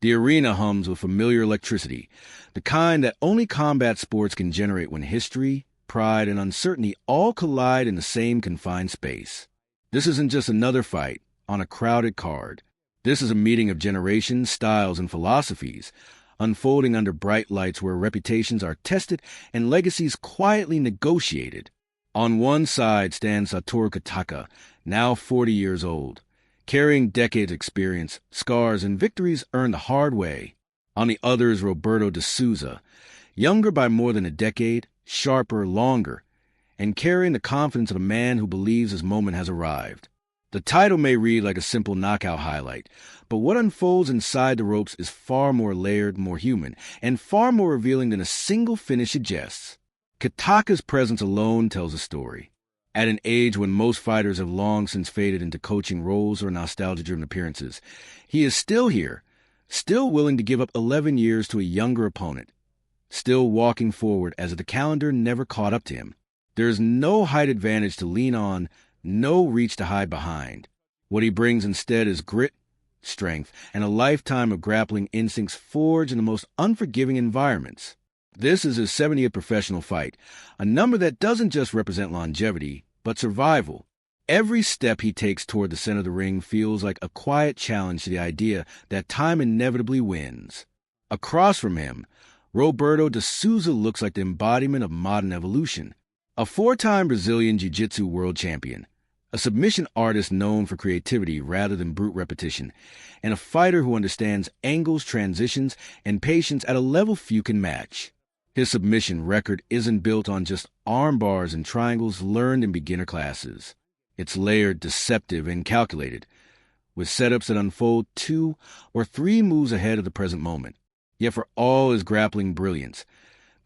The arena hums with familiar electricity, the kind that only combat sports can generate when history, pride, and uncertainty all collide in the same confined space. This isn't just another fight on a crowded card. This is a meeting of generations, styles, and philosophies, unfolding under bright lights where reputations are tested and legacies quietly negotiated. On one side stands Satoru Kitaoka, now 40 years old, carrying decades of experience, scars, and victories earned the hard way. On the other is Roberto de Souza, younger by more than a decade, sharper, longer, and carrying the confidence of a man who believes his moment has arrived. The title may read like a simple knockout highlight, but what unfolds inside the ropes is far more layered, more human, and far more revealing than a single finish suggests. Kitaoka's presence alone tells a story. At an age when most fighters have long since faded into coaching roles or nostalgia-driven appearances, he is still here, still willing to give up 11 years to a younger opponent, still walking forward as if the calendar never caught up to him. There is no height advantage to lean on, no reach to hide behind. What he brings instead is grit, strength, and a lifetime of grappling instincts forged in the most unforgiving environments. This is his 70th professional fight, a number that doesn't just represent longevity, but survival. Every step he takes toward the center of the ring feels like a quiet challenge to the idea that time inevitably wins. Across from him, Roberto de Souza looks like the embodiment of modern evolution. A four-time Brazilian Jiu-Jitsu world champion, a submission artist known for creativity rather than brute repetition, and a fighter who understands angles, transitions, and patience at a level few can match. His submission record isn't built on just arm bars and triangles learned in beginner classes. It's layered, deceptive, and calculated, with setups that unfold 2 or 3 moves ahead of the present moment. Yet for all his grappling brilliance,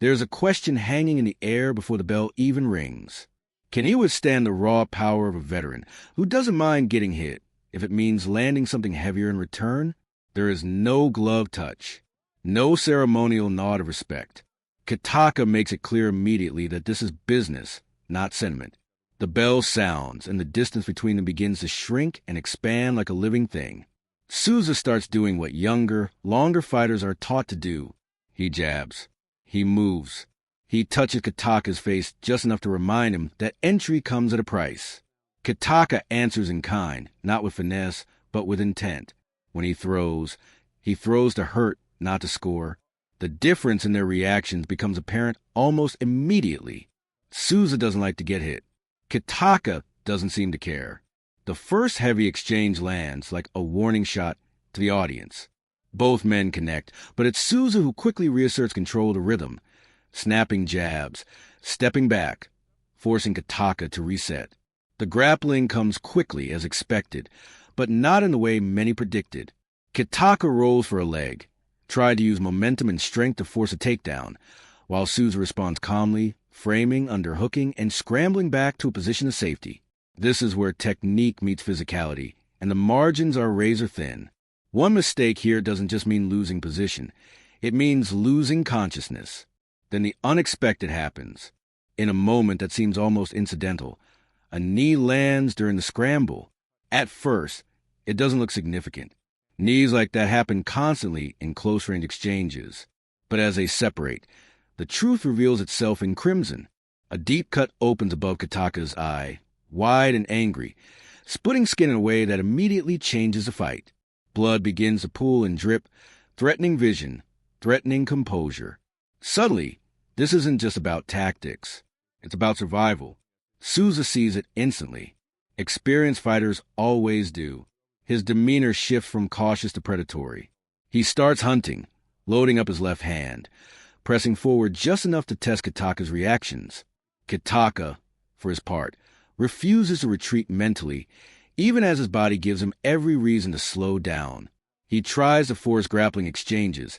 there's a question hanging in the air before the bell even rings. Can he withstand the raw power of a veteran who doesn't mind getting hit if it means landing something heavier in return? There is no glove touch, no ceremonial nod of respect. Kitaoka makes it clear immediately that this is business, not sentiment. The bell sounds, and the distance between them begins to shrink and expand like a living thing. Souza starts doing what younger, longer fighters are taught to do. He jabs. He moves. He touches Kitaoka's face just enough to remind him that entry comes at a price. Kitaoka answers in kind, not with finesse, but with intent. When he throws to hurt, not to score. The difference in their reactions becomes apparent almost immediately. Souza doesn't like to get hit. Kitaoka doesn't seem to care. The first heavy exchange lands like a warning shot to the audience. Both men connect, but it's Souza who quickly reasserts control of the rhythm, snapping jabs, stepping back, forcing Kitaoka to reset. The grappling comes quickly as expected, but not in the way many predicted. Kitaoka rolls for a leg, tried to use momentum and strength to force a takedown, while Souza responds calmly, framing, underhooking, and scrambling back to a position of safety. This is where technique meets physicality, and the margins are razor thin. One mistake here doesn't just mean losing position. It means losing consciousness. Then the unexpected happens. In a moment that seems almost incidental, a knee lands during the scramble. At first, it doesn't look significant. Knees like that happen constantly in close-range exchanges. But as they separate, the truth reveals itself in crimson. A deep cut opens above Kitaoka's eye, wide and angry, splitting skin in a way that immediately changes the fight. Blood begins to pool and drip, threatening vision, threatening composure. Suddenly, this isn't just about tactics. It's about survival. Souza sees it instantly. Experienced fighters always do. His demeanor shifts from cautious to predatory. He starts hunting, loading up his left hand, pressing forward just enough to test Kitaoka's reactions. Kitaoka, for his part, refuses to retreat mentally, even as his body gives him every reason to slow down. He tries to force grappling exchanges,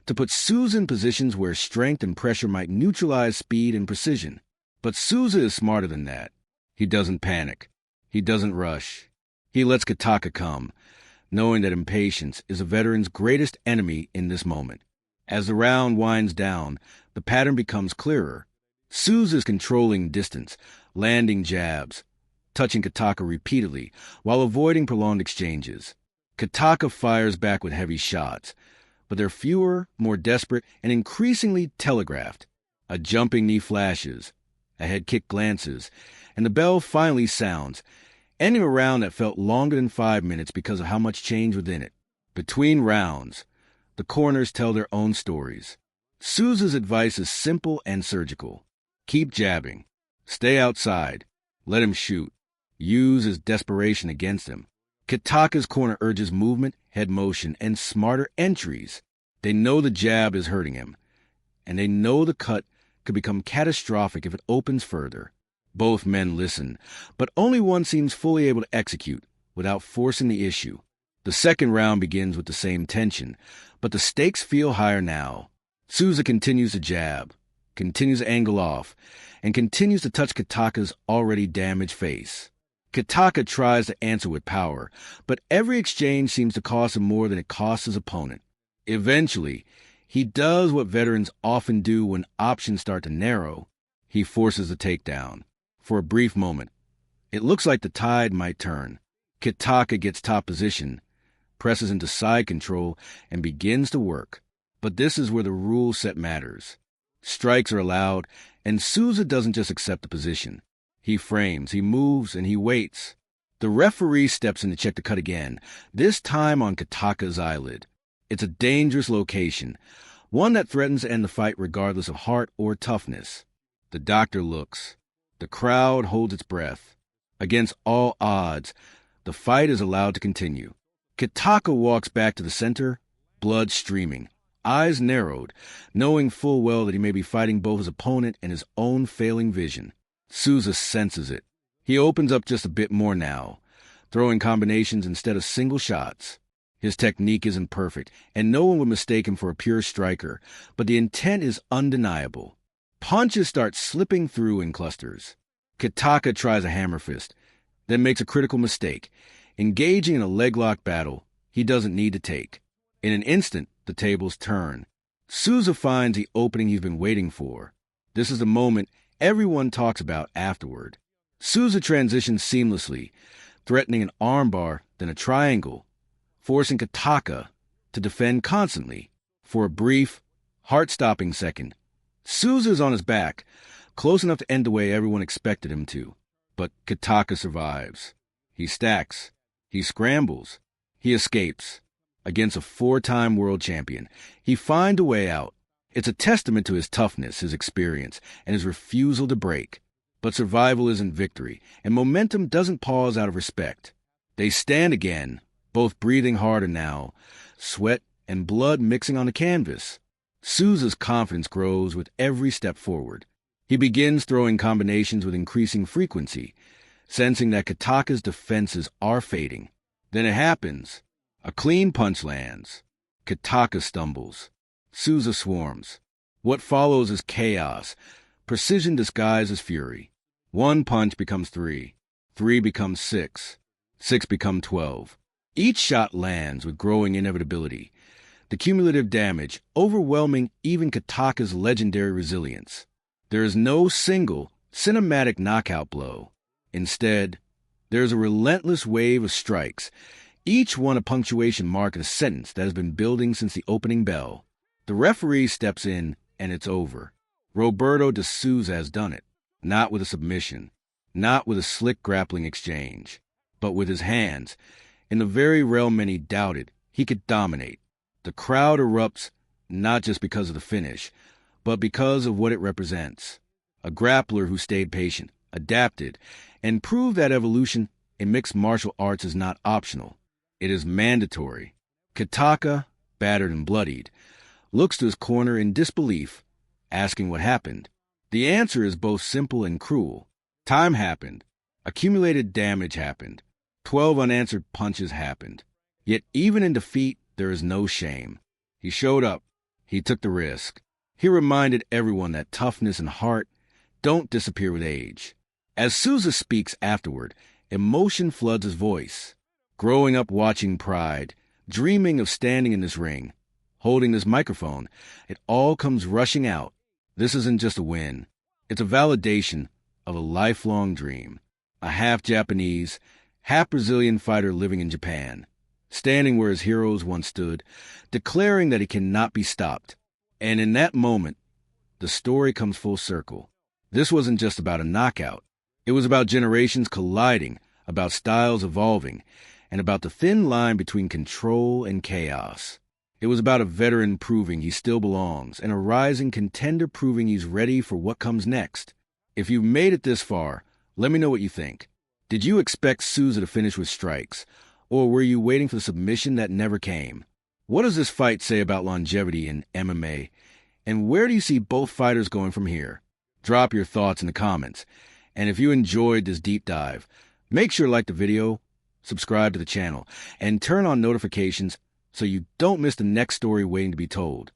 to put Souza in positions where strength and pressure might neutralize speed and precision. But Souza is smarter than that. He doesn't panic. He doesn't rush. He lets Kitaoka come, knowing that impatience is a veteran's greatest enemy in this moment. As the round winds down, the pattern becomes clearer. Souza is controlling distance, landing jabs, touching Kitaoka repeatedly while avoiding prolonged exchanges. Kitaoka fires back with heavy shots, but they're fewer, more desperate, and increasingly telegraphed. A jumping knee flashes, a head kick glances, and the bell finally sounds, ending a round that felt longer than 5 minutes because of how much change within it. Between rounds, the corners tell their own stories. Souza's advice is simple and surgical. Keep jabbing. Stay outside. Let him shoot. Use his desperation against him. Kitaoka's corner urges movement, head motion, and smarter entries. They know the jab is hurting him, and they know the cut could become catastrophic if it opens further. Both men listen, but only one seems fully able to execute without forcing the issue. The second round begins with the same tension, but the stakes feel higher now. Souza continues to jab, continues to angle off, and continues to touch Kitaoka's already damaged face. Kitaoka tries to answer with power, but every exchange seems to cost him more than it costs his opponent. Eventually, he does what veterans often do when options start to narrow. He forces a takedown. For a brief moment, it looks like the tide might turn. Kitaoka gets top position, presses into side control, and begins to work. But this is where the rule set matters. Strikes are allowed, and Souza doesn't just accept the position. He frames, he moves, and he waits. The referee steps in to check the cut again, this time on Kitaoka's eyelid. It's a dangerous location, one that threatens to end the fight regardless of heart or toughness. The doctor looks. The crowd holds its breath. Against all odds, the fight is allowed to continue. Kitaoka walks back to the center, blood streaming, eyes narrowed, knowing full well that he may be fighting both his opponent and his own failing vision. Souza senses it. He opens up just a bit more now, throwing combinations instead of single shots. His technique isn't perfect, and no one would mistake him for a pure striker, but the intent is undeniable. Punches start slipping through in clusters. Kitaoka tries a hammer fist, then makes a critical mistake, engaging in a leg-lock battle he doesn't need to take. In an instant, the tables turn. Souza finds the opening he's been waiting for. This is the moment everyone talks about afterward. Souza transitions seamlessly, threatening an armbar, then a triangle, forcing Kitaoka to defend constantly. For a brief, heart-stopping second, Souza's on his back, close enough to end the way everyone expected him to. But Kitaoka survives. He stacks. He scrambles. He escapes. Against a 4-time world champion, he finds a way out. It's a testament to his toughness, his experience, and his refusal to break. But survival isn't victory, and momentum doesn't pause out of respect. They stand again, both breathing harder now, sweat and blood mixing on the canvas. Souza's confidence grows with every step forward. He begins throwing combinations with increasing frequency, sensing that Kitaoka's defenses are fading. Then it happens. A clean punch lands. Kitaoka stumbles. Souza swarms. What follows is chaos, precision disguised as fury. 1 punch becomes 3. 3 becomes 6. 6 becomes 12. Each shot lands with growing inevitability. The cumulative damage overwhelming even Kitaoka's legendary resilience. There is no single, cinematic knockout blow. Instead, there is a relentless wave of strikes, each one a punctuation mark in a sentence that has been building since the opening bell. The referee steps in, and it's over. Roberto de Souza has done it. Not with a submission, not with a slick grappling exchange, but with his hands. In the very realm many doubted, he could dominate. The crowd erupts not just because of the finish, but because of what it represents. A grappler who stayed patient, adapted, and proved that evolution in mixed martial arts is not optional. It is mandatory. Kitaoka, battered and bloodied, looks to his corner in disbelief, asking what happened. The answer is both simple and cruel. Time happened. Accumulated damage happened. 12 unanswered punches happened. Yet even in defeat, there is no shame. He showed up. He took the risk. He reminded everyone that toughness and heart don't disappear with age. As Souza speaks afterward, emotion floods his voice. Growing up watching Pride, dreaming of standing in this ring, holding this microphone, it all comes rushing out. This isn't just a win. It's a validation of a lifelong dream. A half-Japanese, half-Brazilian fighter living in Japan. standing where his heroes once stood, declaring that he cannot be stopped. And in that moment, the story comes full circle. This wasn't just about a knockout. It was about generations colliding, about styles evolving, and about the thin line between control and chaos. It was about a veteran proving he still belongs, and a rising contender proving he's ready for what comes next. If you've made it this far, let me know what you think. Did you expect Souza to finish with strikes, or were you waiting for the submission that never came? What does this fight say about longevity in MMA, and where do you see both fighters going from here? Drop your thoughts in the comments. And if you enjoyed this deep dive, make sure to like the video, subscribe to the channel, and turn on notifications so you don't miss the next story waiting to be told.